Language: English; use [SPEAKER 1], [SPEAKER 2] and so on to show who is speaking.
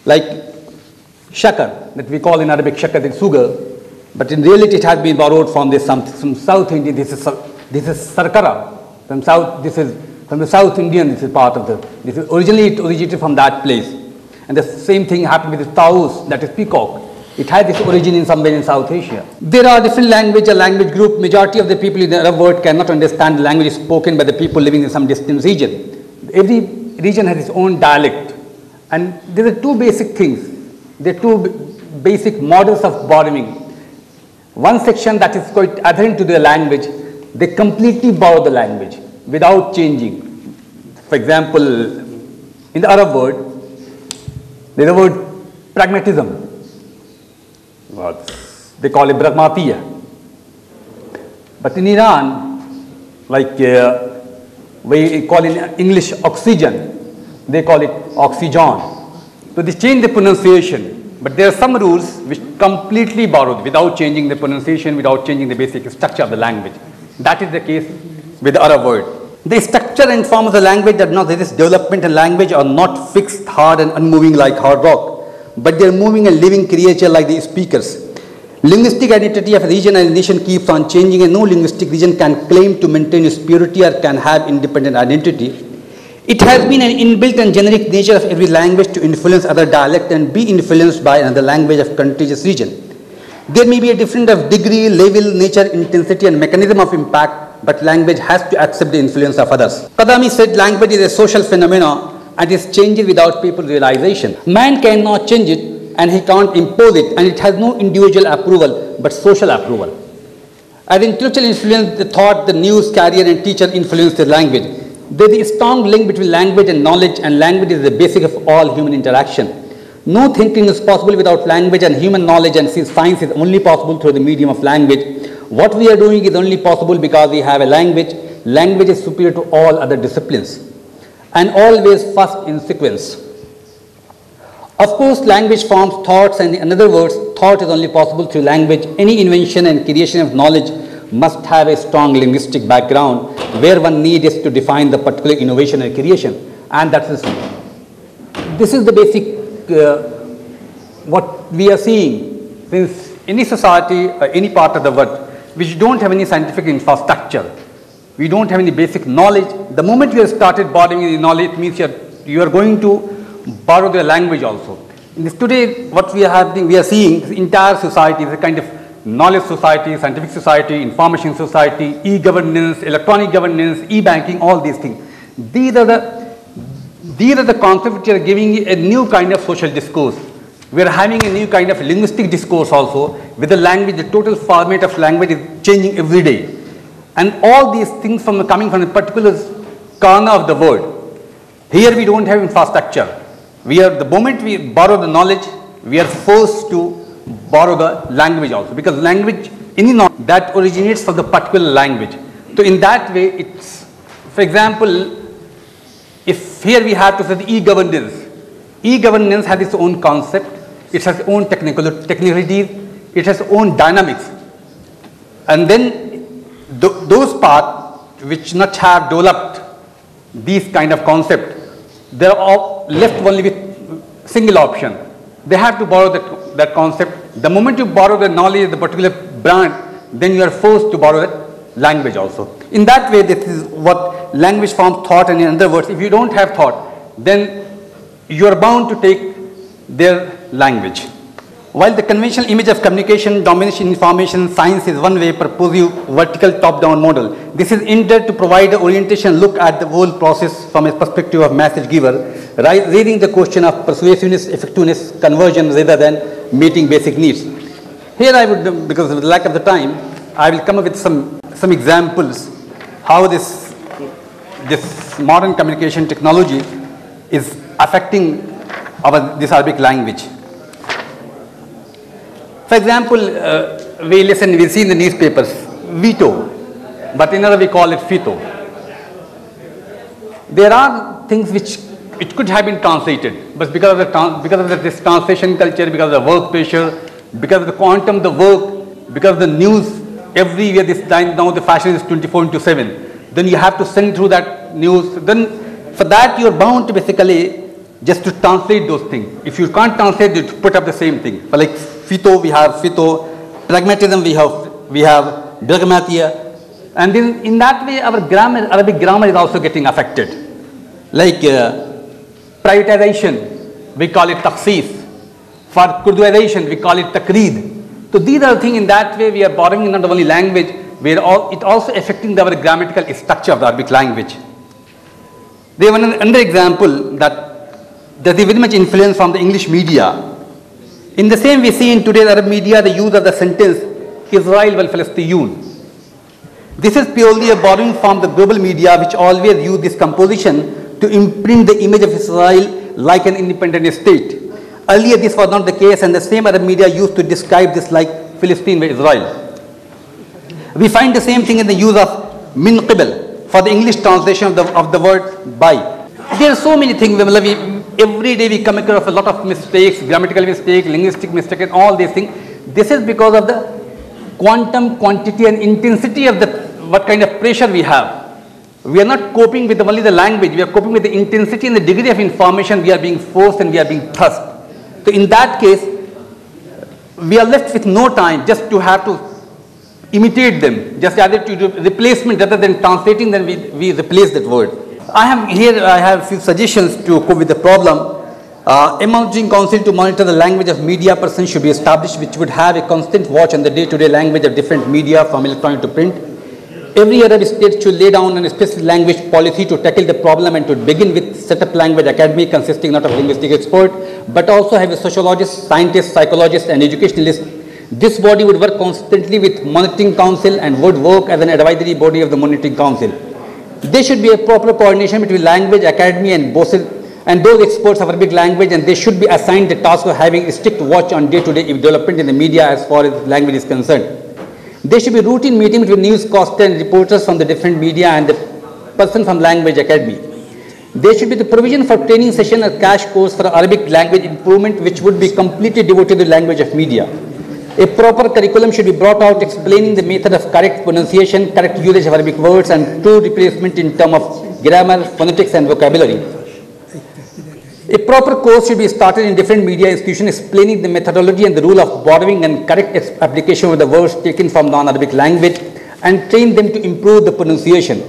[SPEAKER 1] like shakar, that we call in Arabic shakar, the sugar, but in reality it has been borrowed from this some South Indian. This is sarkara from South. This is from the South Indian. This is part of the. This is originally it originated from that place, and the same thing happened with the taus, that is peacock. It had its origin in somewhere in South Asia. There are different language, a language group. Majority of the people in the Arab world cannot understand the language spoken by the people living in some distant region. Every region has its own dialect, and there are two basic things. There are two basic models of borrowing. One section that is quite adherent to their language, they completely borrow the language without changing. For example, in the Arab world, there is a word pragmatism. They call it pragmatiya. But in Iran, like we call in English oxygen, they call it oxygen. So they change the pronunciation, but there are some rules which completely borrowed without changing the pronunciation, without changing the basic structure of the language. That is the case with the Arab word. The structure and form of the language that not resist development, and language are not fixed, hard and unmoving like hard rock, but they are moving and living creature like the speakers. Linguistic identity of a region and a nation keeps on changing, and no linguistic region can claim to maintain its purity or can have independent identity. It has been an inbuilt and generic nature of every language to influence other dialect and be influenced by another language of contiguous region. There may be a difference of degree, level, nature, intensity and mechanism of impact, but language has to accept the influence of others. Kadami said language is a social phenomenon and is changed without people's realization. Man cannot change it and he can't impose it, and it has no individual approval but social approval. As intellectual influence, the thought, the news carrier and teacher influence the language. There is a strong link between language and knowledge, and language is the basic of all human interaction. No thinking is possible without language, and human knowledge and science is only possible through the medium of language. What we are doing is only possible because we have a language. Language is superior to all other disciplines and always first in sequence. Of course, language forms thoughts, and in other words, thought is only possible through language. Any invention and creation of knowledge must have a strong linguistic background, where one need is to define the particular innovation and creation. And this is the basic what we are seeing. Since any society or any part of the world which don't have any scientific infrastructure, we don't have any basic knowledge, the moment we have started borrowing the knowledge, it means you are going to borrow the language also. In this today, what we are seeing, this entire society is a kind of knowledge society, scientific society, information society, e-governance, electronic governance, e-banking, all these things. These are the concepts which are giving a new kind of social discourse. We are having a new kind of linguistic discourse also, with the language, the total format of language is changing every day. And all these things coming from a particular corner of the world. Here we don't have infrastructure. The moment we borrow the knowledge, we are forced to borrow the language also, because language, any knowledge that originates from the particular language. So in that way, it's, for example, if here we have to say the e-governance. E-governance has its own concept, it has its own technicalities, it has its own dynamics. And then those parts which not have developed these kind of concept, they are left only with single option. They have to borrow that concept. The moment you borrow the knowledge of the particular brand, then you are forced to borrow that language also. In that way, this is what language forms thought, and in other words, if you don't have thought, then you are bound to take their language. While the conventional image of communication, domination, information, science is one way, purposive, vertical, top-down model. This is intended to provide an orientation look at the whole process from a perspective of message giver, raising the question of persuasiveness, effectiveness, conversion rather than meeting basic needs. Here I would, because of the lack of the time, I will come up with some examples how this modern communication technology is affecting this Arabic language. For example, we see in the newspapers, veto, but in Arabic we call it fito. There are things which it could have been translated, but because of this translation culture, because of the work pressure, because of the quantum of the work, because of the news everywhere this time, now the fashion is 24/7. Then you have to send through that news. Then for that you are bound to basically just to translate those things. If you can't translate, you put up the same thing. But like phyto, we have phyto, pragmatism, we have pragmatia. And then in that way, our grammar, Arabic grammar is also getting affected. Like privatization, we call it takhsis. For Kurdization, we call it takreed. So these are the things in that way we are borrowing not only language, it also affecting our grammatical structure of the Arabic language. They have another example that there is very much influence from the English media. In the same we see in today's Arab media the use of the sentence Israel wal Palestine. This is purely a borrowing from the global media which always use this composition to imprint the image of Israel like an independent state. Earlier this was not the case, and the same Arab media used to describe this like Philistine with Israel. We find the same thing in the use of min qibal for the English translation of the word by. There are so many things. Every day we come across a lot of mistakes, grammatical mistakes, linguistic mistakes, and all these things. This is because of the quantum, quantity, and intensity of what kind of pressure we have. We are not coping with only the language. We are coping with the intensity and the degree of information we are being forced and we are being thrust. So in that case, we are left with no time just to have to imitate them, just either to do replacement rather than translating, then we replace that word. I have a few suggestions to cope with the problem. Emerging council to monitor the language of media person should be established, which would have a constant watch on the day-to-day language of different media from electronic to print. Every Arab state should lay down a specific language policy to tackle the problem and to begin with set up language academy consisting not of linguistic expert but also have a sociologist, scientist, psychologist and educationalist. This body would work constantly with monitoring council and would work as an advisory body of the monitoring council. There should be a proper coordination between language academy and those experts of Arabic language, and they should be assigned the task of having a strict watch on day-to-day development in the media as far as language is concerned. There should be routine meetings between newscaster and reporters from the different media and the person from language academy. There should be the provision for training session or crash course for Arabic language improvement, which would be completely devoted to the language of media. A proper curriculum should be brought out explaining the method of correct pronunciation, correct usage of Arabic words and true replacement in terms of grammar, phonetics and vocabulary. A proper course should be started in different media institutions explaining the methodology and the rule of borrowing and correct application of the words taken from non-Arabic language and train them to improve the pronunciation.